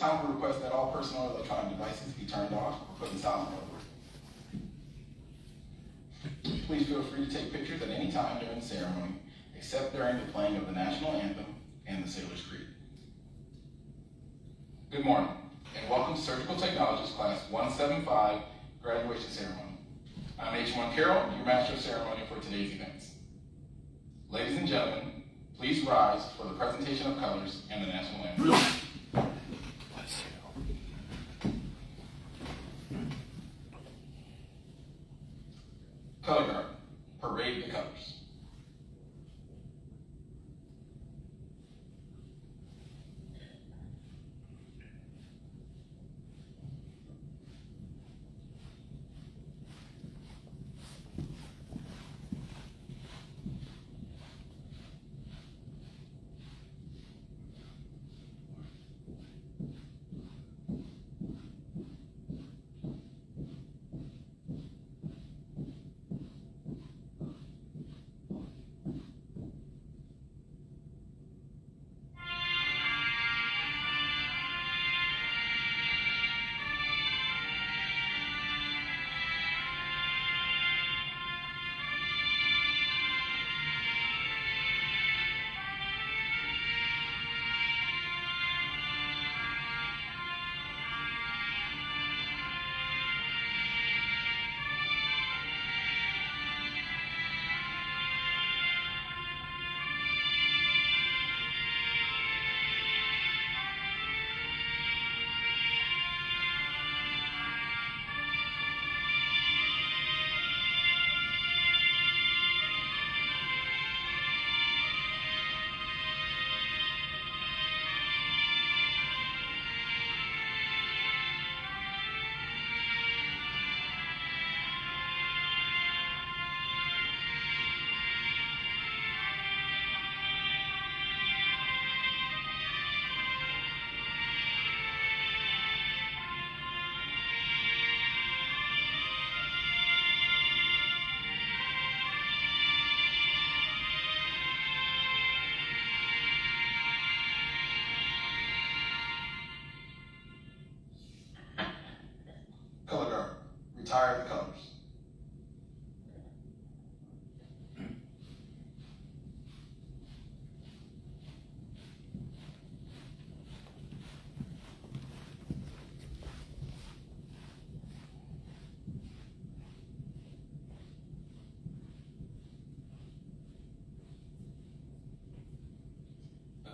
time, we request that all personal electronic devices be turned off or put in silent mode. Please feel free to take pictures at any time during the ceremony, except during the playing of the national anthem and the Sailor's Creed. Good morning, and welcome to Surgical Technologies Class 175 Graduation Ceremony. I'm H1 Carroll, your Master of Ceremony for today's events. Ladies and gentlemen, please rise for the presentation of colors and the national anthem. Color guard, parade the colors. Color guard, retire the colors.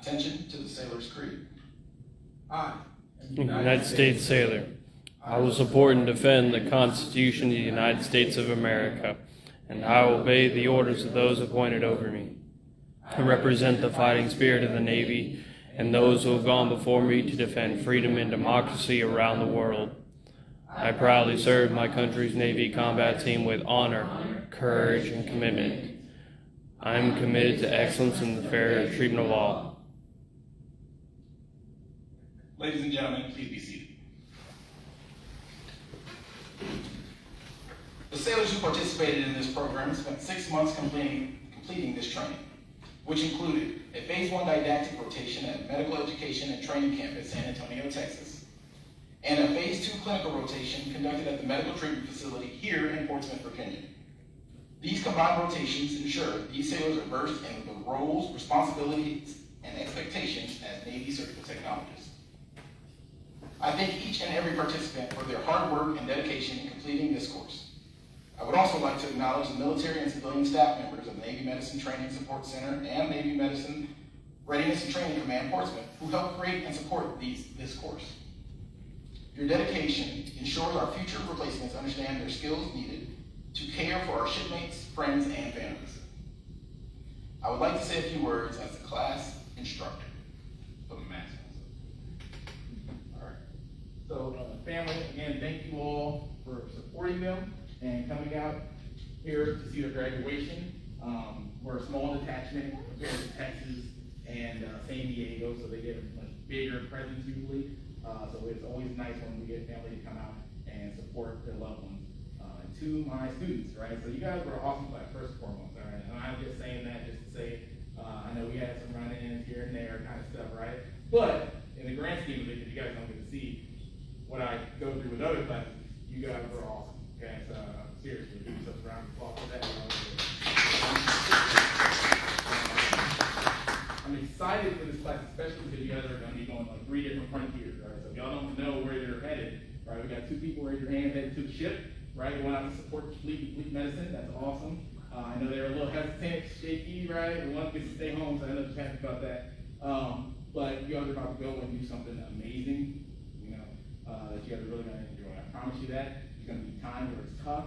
Attention to the Sailor's Creed. I, United States Sailor. I will support and defend the Constitution of the United States of America, and I will obey the orders of those appointed over me. I represent the fighting spirit of the Navy and those who have gone before me to defend freedom and democracy around the world. I proudly serve my country's Navy combat team with honor, courage, and commitment. I am committed to excellence and the fair treatment of all. Ladies and gentlemen, please be seated. The sailors who participated in this program spent 6 months completing this training, which included a Phase 1 didactic rotation at Medical Education and Training Camp at San Antonio, Texas, and a Phase 2 clinical rotation conducted at the Medical Treatment Facility here in Portsmouth, Virginia. These combined rotations ensure these sailors are versed in the roles, responsibilities, and expectations as Navy surgical technologists. I thank each and every participant for their hard work and dedication in completing this course. I would also like to acknowledge the military and civilian staff members of the Navy Medicine Training Support Center and Navy Medicine Readiness and Training Command Portsmouth, who helped create and support this course. Your dedication ensures our future replacements understand their skills needed to care for our shipmates, friends, and families. I would like to say a few words as the class instructor. Put my mask on. All right. So, family, again, thank you all for supporting them and coming out here to see their graduation. We're a small detachment compared to Texas and San Diego, so they get a much bigger presence usually. So it's always nice when we get family to come out and support their loved ones. And to my students, right? So you guys were awesome class, first and foremost, all right? And I'm just saying that just to say, I know we had some run-ins here and there kind of stuff, right? But in the grand scheme of it, you guys don't get to what I go through with other classes, you guys are awesome. Okay, so seriously, give yourself a round of applause for that. I'm excited for this class, especially because you guys are going to be going like 3 different frontiers, right? So if y'all don't know where you're headed, right? We got 2 people raise your hand headed to the ship, right? Going out to support fleet medicine. That's awesome. I know they're a little hesitant, shaky, right? The one gets to stay home, so I know just happy about that. But you guys are about to go and do something amazing, you know, that you guys are really going to enjoy. I promise you that. It's going to be time where it's tough,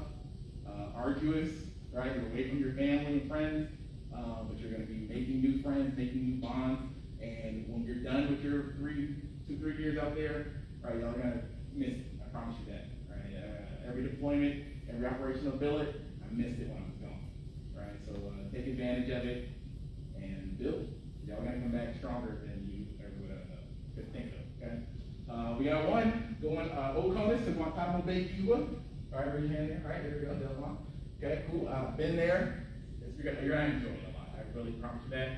arduous, right? You're away from your family and friends. But you're going to be making new friends, making new bonds, and when you're done with your 2-3 years out there, right, y'all are going to miss it. I promise you that, right? Every deployment, every operational billet, I missed it when I was gone, right? So take advantage of it and build. Y'all are going to come back stronger than you ever could think of, okay? We got one going, O Corbett to Guantanamo Bay, Cuba. All right, raise your hand there. All right, there we go, that's one. Okay, cool. Been there. You're going to enjoy it a lot. I really promise you that.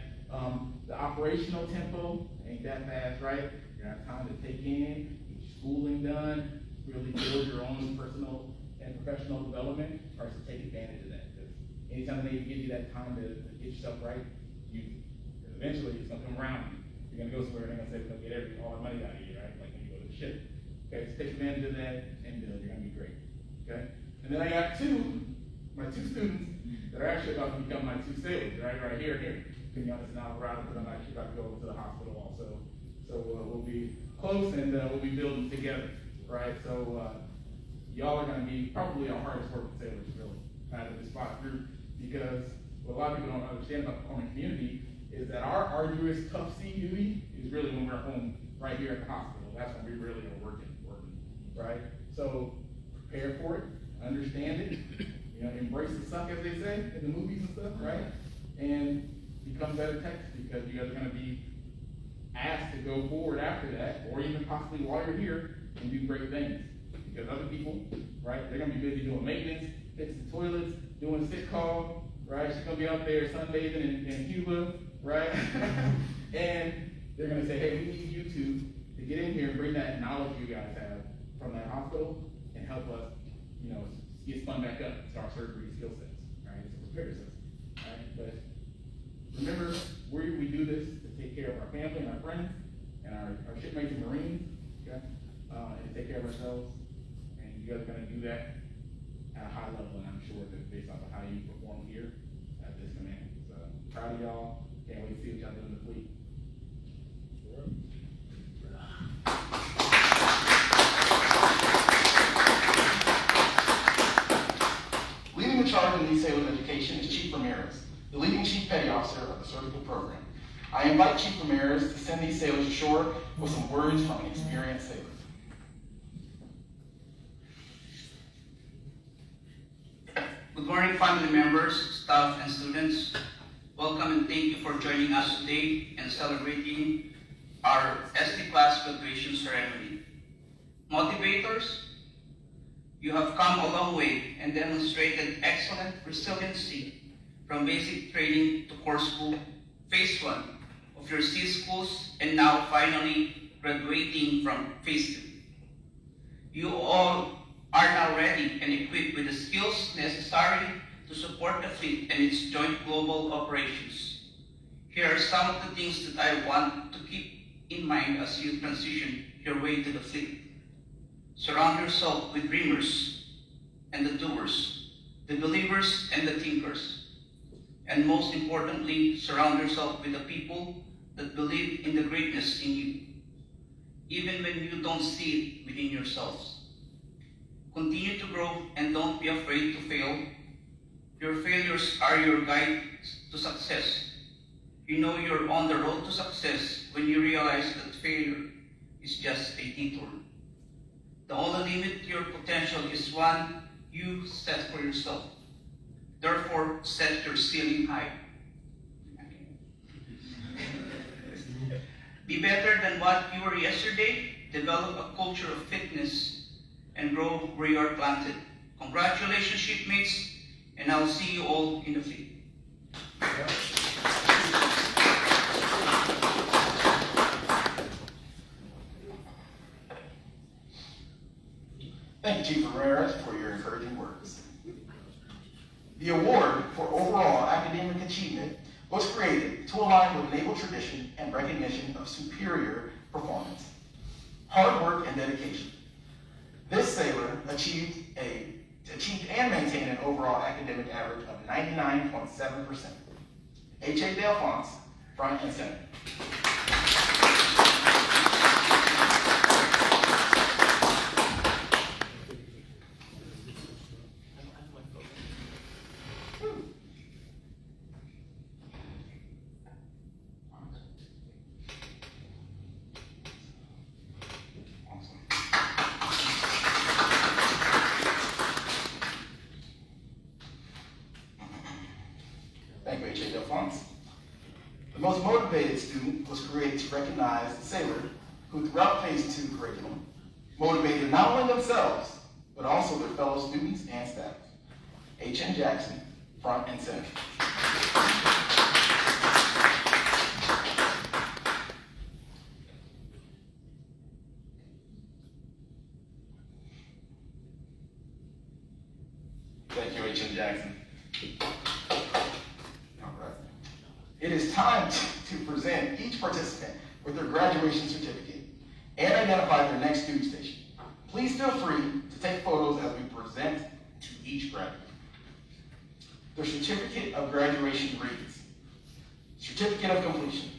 The operational tempo ain't that fast, right? You're going to have time to take in, get your schooling done, really build your own personal and professional development. Or to take advantage of that. Because anytime they give you that time to get yourself right, eventually it's going to come around. You're going to go somewhere and they're going to say, we're going to get all the money out of you, right? Like when you go to the ship. Okay, so take advantage of that and you're going to be great. Okay? And then I got my two students that are actually about to become my 2 sailors, right here. Can you understand now, Alvarado, because I'm actually about to go to the hospital also. So we'll be close and we'll be building together, right? So y'all are going to be probably our hardest working sailors, really, out of this 5 group, because what a lot of people don't understand about the Corpsman community is that our arduous, tough sea duty is really when we're home, right here at the hospital. That's when we really are working, right? So prepare for it, understand it. You know, embrace the suck, as they say in the movies and stuff, right? And become better techs, because you guys are going to be asked to go forward after that, or even possibly while you're here, and do great things. Because other people, right, they're going to be busy doing maintenance, fixing toilets, doing sick call, right? She's going to be out there sunbathing in Cuba, right? And they're going to say, hey, we need you to get in here and bring that knowledge you guys have from that hospital and help us, you know, get spun back up to our surgery skill sets, right? So prepare yourselves, right? But remember, we do this to take care of our family and our friends and our shipmates and Marines, okay? And to take care of ourselves. And you guys are going to do that at a high level, and I'm sure that based off of how you perform here at this command. So proud of y'all. Can't wait to see what y'all do in the fleet. Leading the charge in these sailors' education is Chief Ramirez, the leading Chief Petty Officer of the surgical program. I invite Chief Ramirez to send these sailors ashore with some words from an experienced sailor. Good morning, family members, staff, and students. Welcome and thank you for joining us today and celebrating our SD class graduation ceremony. Motivators, you have come a long way and demonstrated excellent resiliency from basic training to core school, phase 1 of your C schools, and now finally graduating from phase 2. You all are now ready and equipped with the skills necessary to support the fleet and its joint global operations. Here are some of the things that I want to keep in mind as you transition your way to the fleet. Surround yourself with dreamers and the doers, the believers and the thinkers. And most importantly, surround yourself with the people that believe in the greatness in you, even when you don't see it within yourselves. Continue to grow and don't be afraid to fail. Your failures are your guide to success. You know you're on the road to success when you realize that failure is just a detour. The only limit to your potential is one you set for yourself. Therefore, set your ceiling high. Be better than what you were yesterday. Develop a culture of fitness and grow where you are planted. Congratulations, shipmates, and I'll see you all in the fleet. Thank you, Chief Ramirez, for your encouraging words. The award for overall academic achievement was created to align with naval tradition and recognition of superior performance, hard work, and dedication. This sailor achieved and maintained an overall academic average of 99.7%. H.A. Delphonse, front and center. Thank you, H.A. Delphonse. The most motivated student was created to recognize the sailor who, throughout Phase 2 curriculum, motivated not only themselves, but also their fellow students and staff. H.N. Jackson, front and center. Thank you, H.N. Jackson. It is time to present each participant with their graduation certificate and identify their next duty station. Please feel free to take photos as we present to each graduate. Their certificate of graduation reads, Certificate of Completion.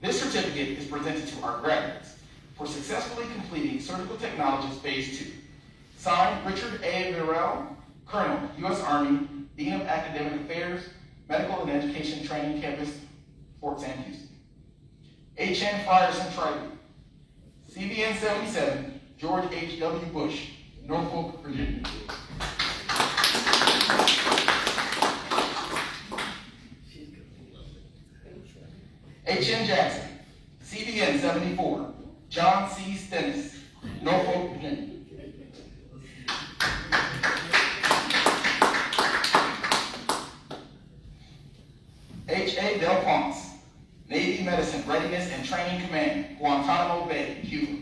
This certificate is presented to our graduates for successfully completing Surgical Technologies Phase 2. Signed, Richard A. Virel, Colonel, U.S. Army, Dean of Academic Affairs, Medical and Education Training Campus, Fort Sam Houston. H.N. Frierson Tribe, CBN 77, George H.W. Bush, Norfolk, Virginia. H.N. Jackson, CBN 74, John C. Stennis, Norfolk, Virginia. H.A. Delphonse, Navy Medicine Readiness and Training Command, Guantanamo Bay, Cuba.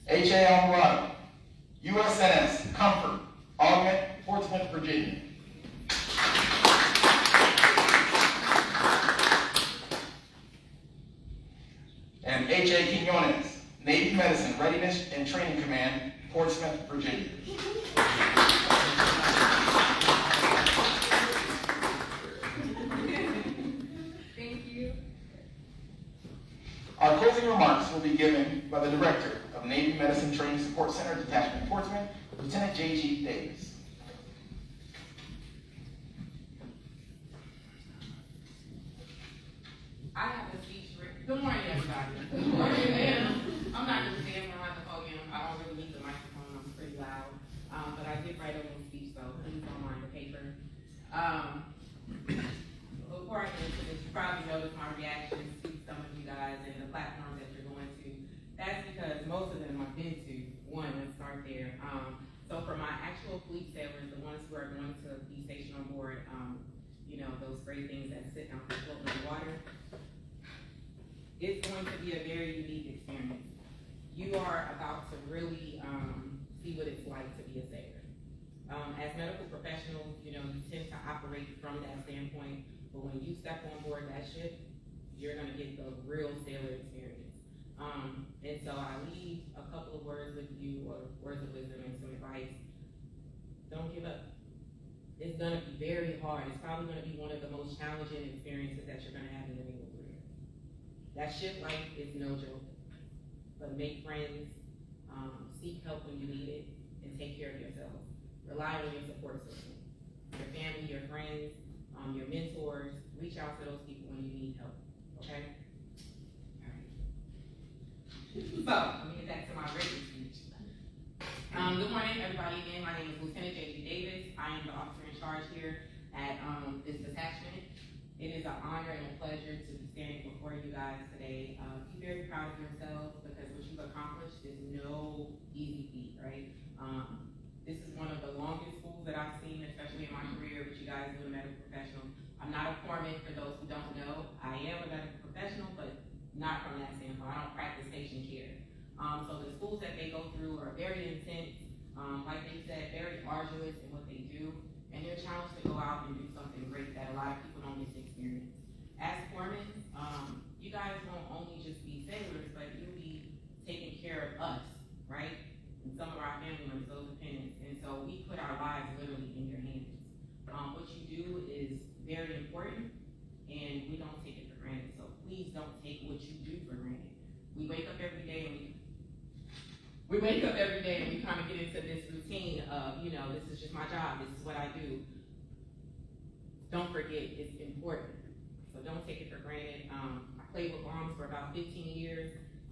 H.A. Alvarado, USNS Comfort, Augment, Portsmouth, Virginia. And H.A. Quinones, Navy Medicine Readiness and Training Command, Portsmouth, Virginia. Thank you. Our closing remarks will be given by the Director of Navy Medicine Training Support Center, Detachment Portsmouth, Lieutenant J.G. Davis. I have a speech written. Good morning, everybody. Good morning, ma'am. I'm not going to stand behind the podium. I don't really need the microphone. I'm pretty loud. But I did write a little speech, so please don't mind the paper. Before I get into this, you probably noticed my reactions to some of you guys and the platforms that you're going to. That's because most of them I've been to. One, let's start there. So for my actual fleet sailors, the ones who are going to be stationed on board, you know, those great things that sit out there floating in the water, it's going to be a very unique experience. You are about to really see what it's like to be a sailor. As medical professionals, you know, you tend to operate from that standpoint, but when you step on board that ship, you're gonna get the real sailor experience. And so I leave a couple of words with you, or words of wisdom and some advice. Don't give up. It's gonna be very hard. It's probably gonna be one of the most challenging experiences that you're gonna have in your naval career. That ship life is no joke, but make friends, seek help when you need it, and take care of yourself. Rely on your support system, your family, your friends, your mentors. Reach out to those people when you need help, okay? All right. So, let me get back to my written speech. Good morning, everybody. Again, my name is Lieutenant J.G. Davis. I am the officer in charge here at this detachment. It is an honor and a pleasure to be standing before you guys today. Be very proud of yourselves, because what you've accomplished is no easy feat, right? This is one of the longest schools that I've seen, especially in my career, which you guys do, a medical professional. I'm not a corpsman, for those who don't know. not from that standpoint. I don't practice patient care. So the schools that they go through are very intense, like they said, very arduous in what they do, and they're challenged to go out and do something great that a lot of people don't get to experience. As foremen, you guys won't only just be sailors, but you'll be taking care of us, right? And some of our family members, those dependents. And so we put our lives literally in your hands. What you do is very important, and we don't take it for granted. So please don't take what you do for granted. We wake up every day and we kind of get into this routine of, you know, this is just my job, this is what I do. Don't forget, it's important. So don't take it for granted. I played with bombs for about 15 years,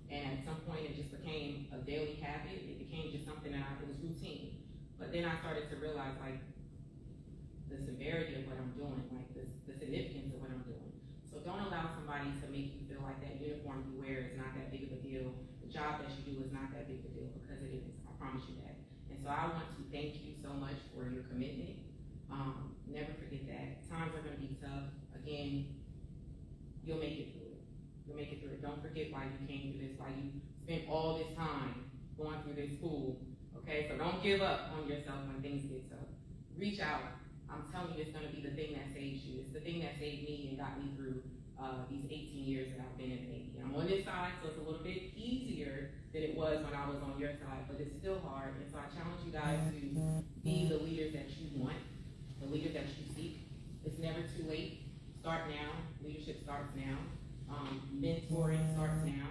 and at some point it just became a daily habit. It became just something that it was routine. But then I started to realize, like, the severity of what I'm doing, like the significance of what I'm doing. So don't allow somebody to make you feel like that uniform you wear is not that big of a deal. The job that you do is not that big of a deal, because it is. I promise you that. And so I want to thank you so much for your commitment. Never forget that. Times are going to be tough. Again, you'll make it through it. You'll make it through it. Don't forget why you came through this, why you spent all this time going through this school. Okay, so don't give up on yourself when things get tough. Reach out. I'm telling you, it's going to be the thing that saves you. It's the thing that saved me and got me through these 18 years that I've been in the Navy. I'm on this side, so it's a little bit easier than it was when I was on your side, but it's still hard. And so I challenge you guys to be the leaders that you want, the leaders that you seek. It's never too late. Start now. Leadership starts now. Mentoring starts now.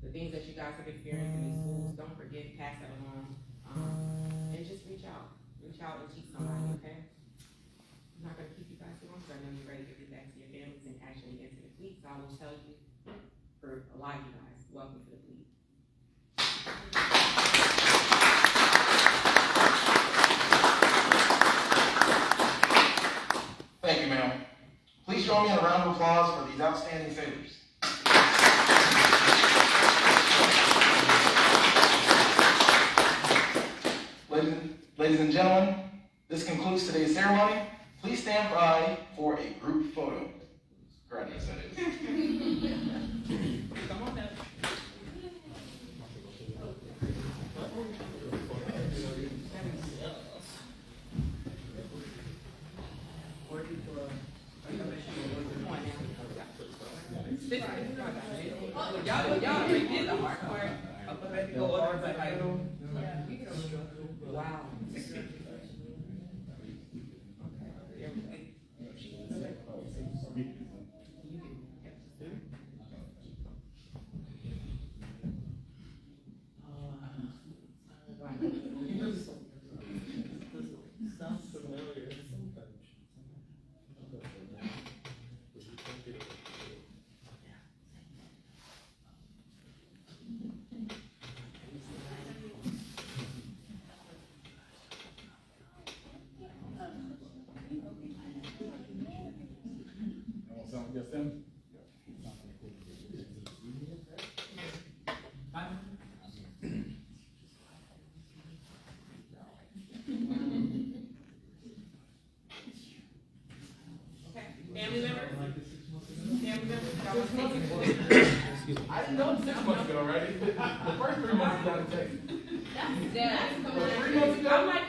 The things that you guys have experienced in these schools, don't forget, pass that along. And just reach out. Reach out and teach somebody, okay? I'm not going to keep you guys too long, because I know you're ready to get back to your families and actually enter the fleet. So I will tell you, for a lot of you guys, welcome to the fleet. Thank you, ma'am. Please join me in a round of applause for these outstanding sailors. Ladies and gentlemen, this concludes today's ceremony. Please stand by for a group photo. Graduates, that is. Come on now. Y'all already did the hard part. Wow. Sounds familiar. Yes, Tim? Family members? I didn't know 6 months ago, right? The first 3 months you got to take. Yeah. 3 months ago? I'm like,